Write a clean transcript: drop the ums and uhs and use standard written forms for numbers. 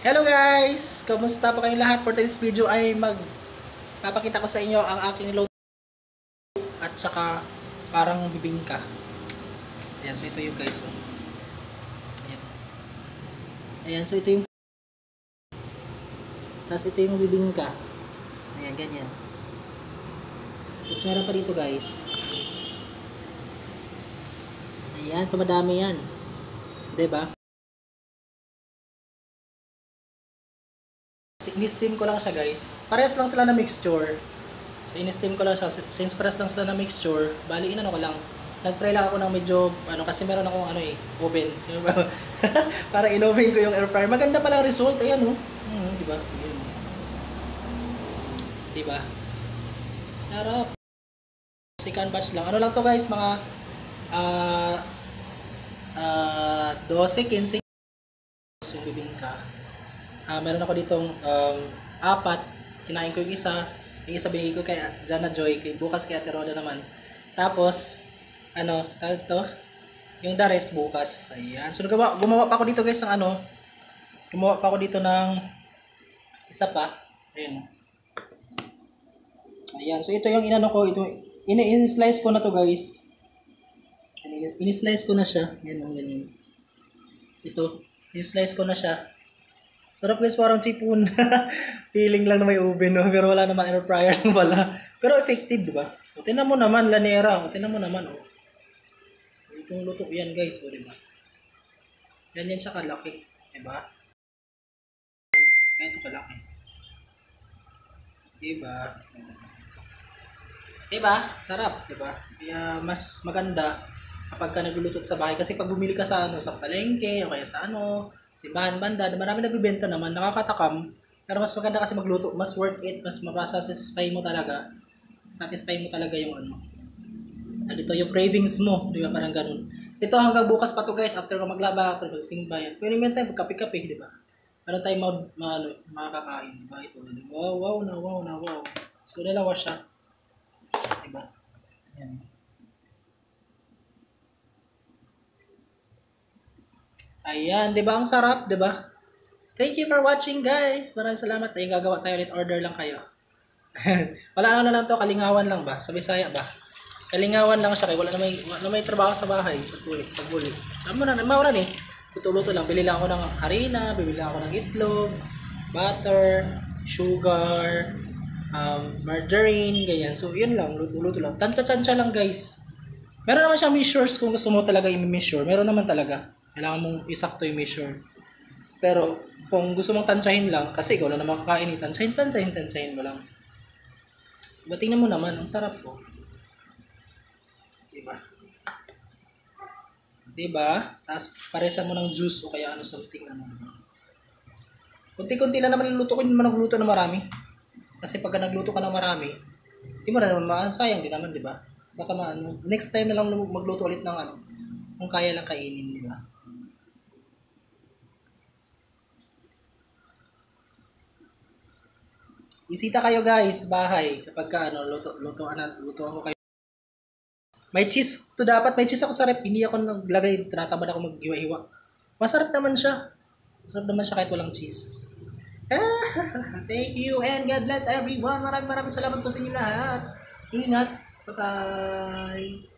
Hello guys! Kamusta po kayong lahat? For today's video ay magpapakita ko sa inyo ang aking luto at saka parang bibingka. Ayan, so ito yung guys. Ayan. Ayan, so ito yung tapos ito yung bibingka. Ayan, ganyan. Tapos meron pa dito guys. Ayan, so madami yan. Diba? In-steam ko lang siya guys. Parehas lang sila na mixture. So in-steam ko lang siya. Since parehas lang sila na mixture, bali inano ko lang. Nag-try lang ako ng medyo, kasi meron akong oven. Para in-oven ko yung air fryer. Maganda pala ang result. Ayan diba? Ayan. Diba? Sarap. Second batch lang. Ano lang to guys, mga 12, 15 yung bibingka. Meron ako ditong 4. Kinain ko yung isa binigay ko kay Jana Joy, bukas kay Ate Roda naman. Tapos yung the rest bukas. Ayan. So gumawa pa ako dito guys ng gumawa pa ako dito ng isa pa. Ayan. Ayan. So ito yung in-slice ko na to guys. In-slice ko na siya. Ayan, ganyan. Ito, in-slice ko na siya. Sarap guys, parang chipon. Feeling lang na may oven, no? Pero wala naman air fryer lang pala. Pero effective, di ba? O, tinan mo naman, lanera. O, tinan mo naman, o. Itong luto yan guys, o, di ba? Yan siya kalaki, di ba? Ito kalaki. Di ba? Di ba? Sarap, di ba? Kaya mas maganda kapag ka nagluluto sa bahay. Kasi pag bumili ka sa sa palengke, o kaya sa simbahan, banda, marami nagbibenta naman, nakakatakam. Pero mas maganda kasi magluto, mas worth it, mas masasatisfy mo talaga. Satisfy mo talaga yung dito yung cravings mo, di ba? Parang ganun. Ito hanggang bukas pa to guys, after ka maglaba, after magsimba yan. Pwede meron tayo magkape-kape, di ba? Meron tayo makakain, di ba? Ito, wow. So, dalawa siya. Di ba? Yan. Ayan, 'di ba ang sarap, 'di ba? Thank you for watching, guys. Maraming salamat. Ay gagawa tayo ulit, order lang kayo. Wala na lang 'to, kalingawan lang ba? Sa Bisaya ba? Kalingawan lang siya kay wala na may trabaho sa bahay, pagbuli. Amo na, maura ni. Luto-luto lang, bili lang ako ng harina, bibili lang ako ng itlog, butter, sugar, margarine, ganyan. So, yun lang, luto-luto lang. Tansya-tansya lang, guys. Meron naman siyang measures kung gusto mo talaga i-measure. Meron naman talaga. Kailangan mong isakto yung measure. Pero, kung gusto mong tansyahin lang, kasi ikaw lang naman kakain, tansyahin mo lang. Diba, tingnan mo naman, ang sarap po. Diba? Diba? Tapos, paresan mo ng juice o kaya something. Kunti-kunti lang naman niluto ko, hindi naman nagluto na marami. Kasi pagka nagluto ka ng marami, di mo na naman sayang din naman, diba? Baka next time na lang magluto ulit ng kung kaya lang kainin, diba? Bisita kayo guys, bahay. Kapag lutuan ko kayo. May cheese, dapat may cheese ako sa rep. Hindi ako naglagay, tinatamad ako maghiwa-hiwa. Masarap naman siya. Masarap naman siya kahit walang cheese. Thank you and God bless everyone. Maraming salamat po sa inyo lahat. Ingat. Bye-bye.